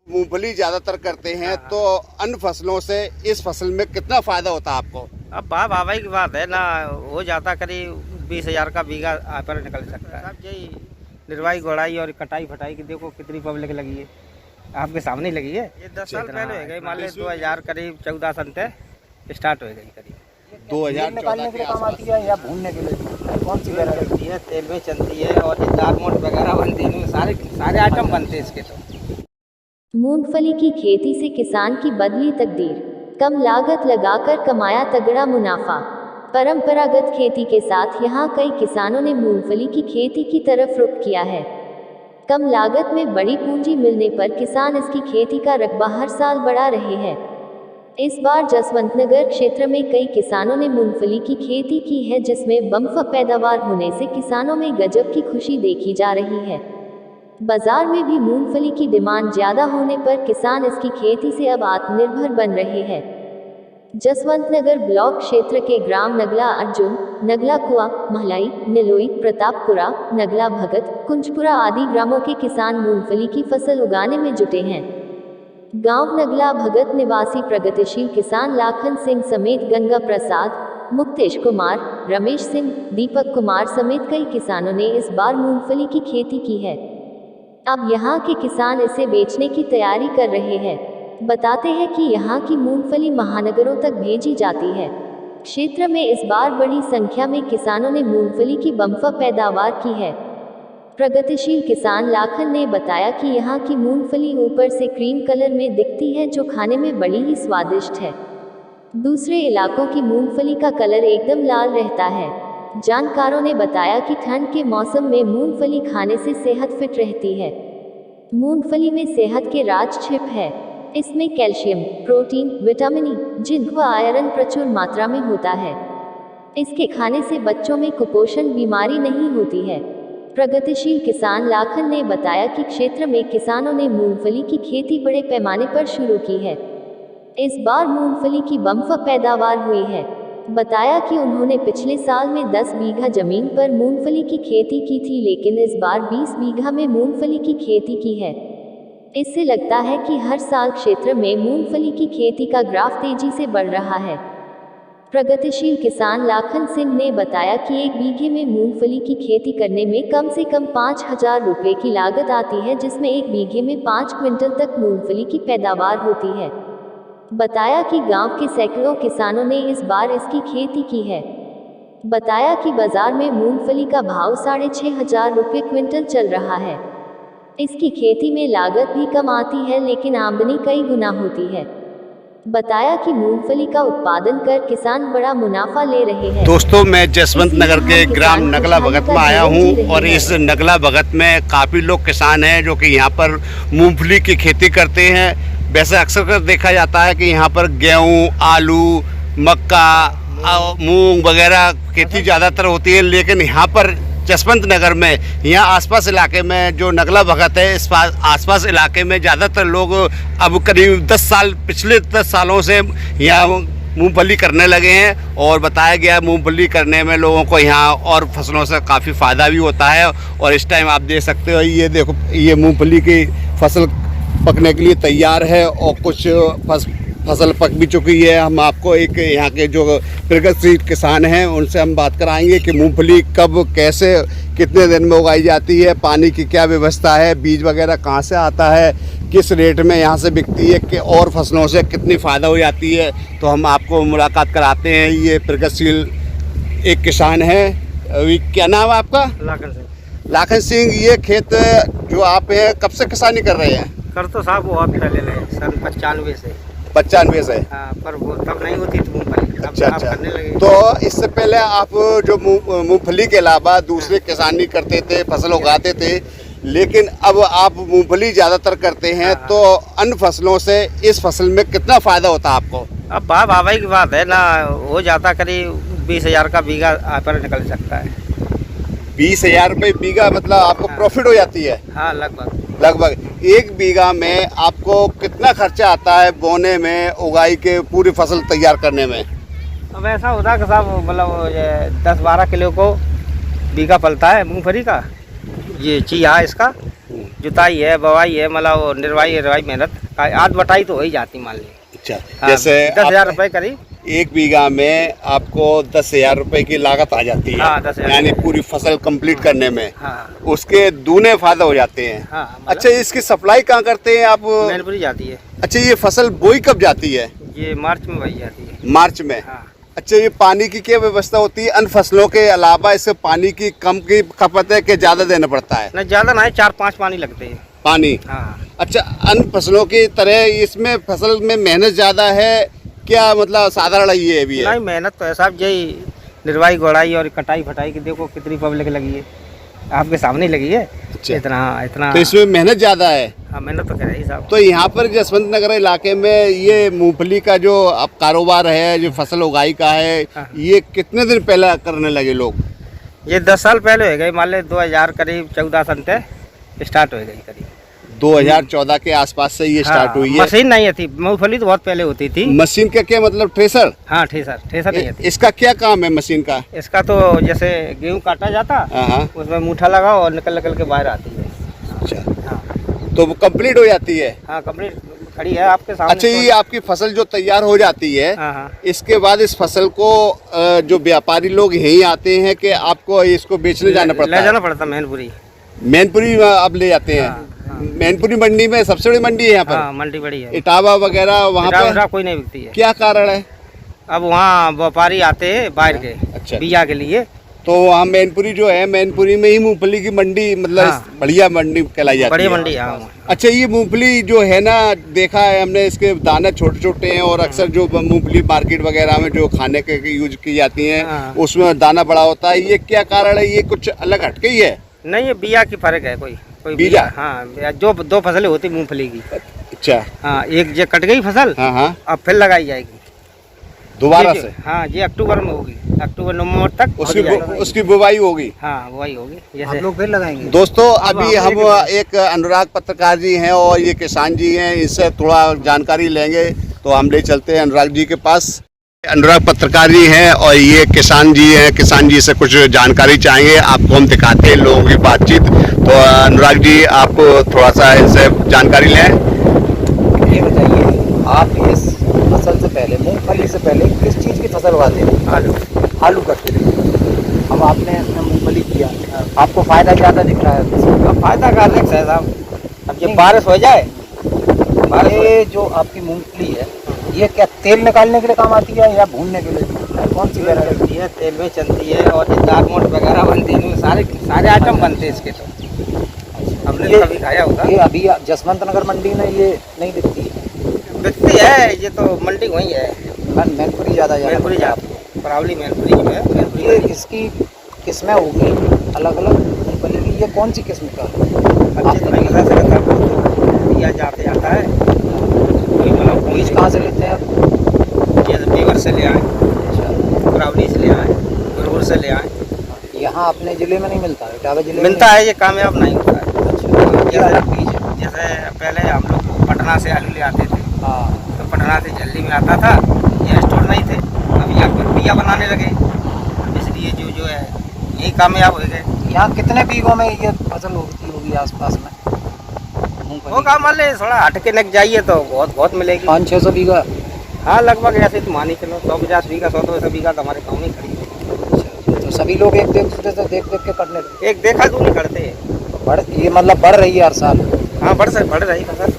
मूंगफली ज्यादातर करते हैं तो अन्य फसलों से इस फसल में कितना फायदा होता है आपको? अब भाई की बात है ना, हो जाता करीब 20,000 का बीघा पर निकल सकता है। यही निर्वाही गोड़ाई और कटाई फटाई की देखो कितनी पब्लिक लगी है, आपके सामने लगी है। ये 10 साल पहले हो गए, मान लो 2000 करीब 14 सन से स्टार्ट हो गई करीब। 2014 के काम आती है या भूनने के लिए कौन सी वैरायटी है? तेल में चलती है और दालमोट वगैरह बनती है, सारे आइटम बनते हैं इसके। तो मूंगफली की खेती से किसान की बदली तकदीर, कम लागत लगाकर कमाया तगड़ा मुनाफा। परंपरागत खेती के साथ यहाँ कई किसानों ने मूंगफली की खेती की तरफ रुख किया है। कम लागत में बड़ी पूंजी मिलने पर किसान इसकी खेती का रकबा हर साल बढ़ा रहे हैं। इस बार जसवंतनगर क्षेत्र में कई किसानों ने मूंगफली की खेती की है, जिसमें बम्पर पैदावार होने से किसानों में गजब की खुशी देखी जा रही है। बाजार में भी मूंगफली की डिमांड ज्यादा होने पर किसान इसकी खेती से अब आत्मनिर्भर बन रहे हैं। जसवंतनगर ब्लॉक क्षेत्र के ग्राम नगला अर्जुन, नगला कुआ, महलाई, निलोई, प्रतापपुरा, नगला भगत, कुंजपुरा आदि ग्रामों के किसान मूंगफली की फसल उगाने में जुटे हैं। गांव नगला भगत निवासी प्रगतिशील किसान लाखन सिंह समेत गंगा प्रसाद, मुक्तेश कुमार, रमेश सिंह, दीपक कुमार समेत कई किसानों ने इस बार मूंगफली की खेती की है। अब यहाँ के किसान इसे बेचने की तैयारी कर रहे हैं। बताते हैं कि यहाँ की मूंगफली महानगरों तक भेजी जाती है। क्षेत्र में इस बार बड़ी संख्या में किसानों ने मूंगफली की बम्पर पैदावार की है। प्रगतिशील किसान लाखन ने बताया कि यहाँ की मूंगफली ऊपर से क्रीम कलर में दिखती है, जो खाने में बड़ी ही स्वादिष्ट है। दूसरे इलाकों की मूंगफली का कलर एकदम लाल रहता है। जानकारों ने बताया कि ठंड के मौसम में मूंगफली खाने से सेहत फिट रहती है। मूंगफली में सेहत के राज छिप है। इसमें calcium, protein, vitamin E, zinc व आयरन प्रचुर मात्रा में होता है। इसके खाने से बच्चों में कुपोषण बीमारी नहीं होती है। प्रगतिशील किसान लाखन ने बताया कि क्षेत्र में किसानों ने मूंगफली की खेती बड़े पैमाने पर शुरू की है। इस बार मूंगफली की बम्पर पैदावार हुई है। बताया कि उन्होंने पिछले साल में 10 बीघा जमीन पर मूंगफली की खेती की थी, लेकिन इस बार 20 बीघा में मूंगफली की खेती की है। इससे लगता है कि हर साल क्षेत्र में मूंगफली की खेती का ग्राफ तेजी से बढ़ रहा है। प्रगतिशील किसान लाखन सिंह ने बताया कि 1 बीघे में मूंगफली की खेती करने में कम से कम 5,000 रुपये की लागत आती है, जिसमें 1 बीघे में 5 क्विंटल तक मूंगफली की पैदावार होती है। बताया कि गांव के सैकड़ों किसानों ने इस बार इसकी खेती की है। बताया कि बाजार में मूंगफली का भाव 6,500 रुपये क्विंटल चल रहा है। इसकी खेती में लागत भी कम आती है, लेकिन आमदनी कई गुना होती है। बताया कि मूंगफली का उत्पादन कर किसान बड़ा मुनाफा ले रहे हैं। दोस्तों, मैं जसवंतनगर के ग्राम नगला भगत में आया हूँ और इस नगला भगत में काफ़ी लोग किसान हैं जो कि यहाँ पर मूंगफली की खेती करते हैं। वैसे अक्सर कर देखा जाता है कि यहाँ पर गेहूँ, आलू, मक्का, मूंग वगैरह खेती ज़्यादातर होती है, लेकिन यहाँ पर जसवंतनगर में, यहाँ आसपास इलाके में जो नगला भगत है, इस आसपास इलाके में ज़्यादातर लोग अब करीब पिछले 10 सालों से यहाँ मूंगफली करने लगे हैं। और बताया गया मूंगफली करने में लोगों को यहाँ और फसलों से काफ़ी फ़ायदा भी होता है। और इस टाइम आप देख सकते हो, ये देखो, ये मूंगफली की फसल पकने के लिए तैयार है और कुछ फसल पक भी चुकी है। हम आपको एक यहाँ के जो प्रगतिशील किसान हैं उनसे हम बात कराएंगे कि मूंगफली कब, कैसे, कितने दिन में उगाई जाती है, पानी की क्या व्यवस्था है, बीज वगैरह कहाँ से आता है, किस रेट में यहाँ से बिकती है, कि और फसलों से कितनी फ़ायदा हो जाती है। तो हम आपको मुलाकात कराते हैं। ये प्रगतिशील एक किसान है। अभी क्या नाम है आपका? लाखन सिंह। लाखन सिंह, ये खेत जो आप हैं कब से किसानी कर रहे हैं? कर तो साहब वो आप पहले ले सन 95 से। 95 से? हाँ, पर वो तब नहीं होती थी मूंगफली। अच्छा। करने लगे। तो इससे पहले आप जो मूंगफली के अलावा दूसरे किसानी करते थे, फसल उगाते थे, लेकिन अब आप मूंगफली ज़्यादातर करते हैं तो अन्य फसलों से इस फसल में कितना फ़ायदा होता है आपको? अब भाई की बात है ना, हो जाता करीब 20,000 का बीघा पर निकल सकता है। 20,000 रुपये बीघा, मतलब आपको प्रॉफिट हो जाती है? हाँ, लगभग 1 बीघा में आपको कितना खर्चा आता है बोने में, उगाई के, पूरी फसल तैयार करने में? अब ऐसा होता है कि साहब, मतलब 10-12 किलो को बीघा पलता है मूंगफली का। ये चीज़ है इसका। जुताई है, बवाई है, मतलब वो निर्वाही मेहनत आध बटाई तो हो ही जाती मान ली। अच्छा, हाँ, जैसे 10,000 रुपए करीब। 1 बीघा में आपको 10,000 रुपए की लागत आ जाती है। हाँ, 10,000 यानी पूरी फसल कंप्लीट करने में हाँ उसके दूने फायदा हो जाते हैं। हाँ, अच्छा, इसकी सप्लाई कहाँ करते हैं आप? मैनपुरी जाती है। अच्छा, ये फसल बोई कब जाती है? ये मार्च में बही जाती है। मार्च में। हाँ। अच्छा, ये पानी की क्या व्यवस्था होती है? अन्य फसलों के अलावा इससे पानी की कम की खपत है कि ज्यादा देना पड़ता है? नहीं, ज्यादा नहीं, 4-5 पानी लगते हैं पानी। हाँ। अच्छा, अन्य फसलों की तरह इसमें फसल में मेहनत ज्यादा है क्या? मतलब साधारण ये भी है? नहीं, मेहनत तो है साहब, यही निर्वाही गोड़ाई और कटाई फटाई की देखो कितनी पब्लिक लगी है, आपके सामने ही लगी है। अच्छा। इतना तो इसमें मेहनत ज्यादा है। हाँ, मेहनत तो कर रही साहब। तो यहाँ पर जसवंत नगर इलाके में ये मूंगफली का जो अब कारोबार है, जो फसल उगाई का है, हाँ। ये कितने दिन पहले करने लगे लोग? ये 10 साल पहले हो गए, मान ले 2000 करीब 14 सन से स्टार्ट हो गई करीब। 2014 के आसपास से ये स्टार्ट हुई है। मशीन नहीं थी, मूंगफली तो बहुत पहले होती थी। मशीन का क्या मतलब? थ्रेसर? हाँ, ठेसर नहीं थी। इसका क्या काम है मशीन का? इसका तो जैसे गेहूँ काटा जाता, हाँ। उसमें मूठा लगाओ और निकल के बाहर आती है। अच्छा, हाँ तो वो कंप्लीट हो जाती है। हाँ, कंप्लीट खड़ी है आपके सामने। अच्छा, ये आपकी फसल जो तैयार हो जाती है, हाँ, इसके बाद इस फसल को जो व्यापारी लोग यहीं आते हैं कि आपको इसको बेचने जाना पड़ता ले है? जाना पड़ता मैनपुरी। मैनपुरी आप ले जाते हैं? मैनपुरी मंडी में सबसे बड़ी मंडी है यहाँ पर? हाँ, मंडी बड़ी है। इटावा वगैरह वहाँ पे कोई नहीं बिकती है। क्या कारण है? अब वहाँ व्यापारी आते हैं बाहर के, अच्छा। बिया के लिए। तो वहाँ मैनपुरी जो है, मैनपुरी में ही मूंगफली की मंडी मतलब हाँ। बढ़िया मंडी कहलाई जाती बड़ी है। मंडी है। हाँ। अच्छा, ये मूंगफली जो है ना, देखा है हमने, इसके दाने छोटे छोटे हैं और अक्सर जो मूंगफली मार्केट वगैरह में जो खाने के यूज की जाती हैं, हाँ। उसमें दाना बड़ा होता है। ये क्या कारण है? ये कुछ अलग हटके ही है? नहीं, ये बिया की फर्क है, कोई बीजा? हाँ, जो 2 फसलें होती मूंगफली की। अच्छा। हाँ, एक जो कट गई फसल, हाँ, अब फिर लगाई जाएगी दोबारा ये से? हाँ, ये अक्टूबर में होगी, अक्टूबर नवंबर तक उसकी बुवाई होगी। हाँ, वही होगी। आप जैसे लोग फिर लगाएंगे? दोस्तों, अभी हम एक अनुराग पत्रकार जी हैं और ये किसान जी हैं, इससे थोड़ा जानकारी लेंगे, तो हम ले चलते हैं अनुराग जी के पास। अनुराग पत्रकार जी हैं और ये किसान जी हैं, किसान जी से कुछ जानकारी चाहेंगे, आपको हम दिखाते हैं लोगों की बातचीत। तो अनुराग जी, आप थोड़ा सा इनसे जानकारी लें। ये बताइए, आप इस फसल से पहले, मूंगफली से पहले किस चीज़ की फसल उगाते थे? आलू। आलू करते थे। अब आपने इसमें मूंगफली किया, आपको फायदा ज़्यादा दिख रहा है? अब फायदा का रिस्क है साहब, अब जब बारिश हो जाए, ये जो आपकी मूंगफली है, ये क्या तेल निकालने के लिए काम आती है या भूनने के लिए? कौन सी वैरायटी ये तेल में चलती है और दाल मोट वगैरह बनती है, इनमें सारे आइटम बनते हैं इसके। तो हमने तो कभी खाया होगा। ये अभी जसवंत नगर मंडी में ये नहीं दिखती है? बिकती है, ये तो मंडी वही है। मैनपुरी ज़्यादा मैनपुरी जाती, प्रॉब्ली मैनपुरी में ये मैनपुरी। इसकी किस्में होगी अलग अलग मूंगफली की, ये कौन सी किस्म का है? अच्छे तो नहीं पता चलता, दिया जाते आता है। कोई मतलब बीज कहाँ से लेते हैं आप? ये बीवर से ले आए, अच्छा, प्रॉब्ली से ले आए, गुरगुर से ले आए। यहाँ अपने ज़िले में नहीं मिलता है? इटावा जिले में मिलता है, ये कामयाब नहीं होता है। क्या अलग बीज है? जैसे पहले हम लोग पटना से आलू ले आते थे, हाँ, तो पटना से जल्दी में आता था, ये स्टोर नहीं थे। अब यहाँ पर बिया बनाने लगे, इसलिए जो है यही कामयाब हो गए। यहाँ कितने बीघों में ये फसल होती होगी आसपास में? वो काम मान ले, थोड़ा हट के लग जाइए तो बहुत मिलेगी। 500-600 बीघा? हाँ, लगभग ऐसे तो मान ही चलो 150 बीघा 100-200 बीघा तो हमारे गाँव में खड़ी है। तो सभी लोग एक दूसरे से देख देख के करने लगे? एक देखा तो नहीं करते। बढ़, ये मतलब बढ़ रही है हर साल? हाँ, बढ़ रही फसल।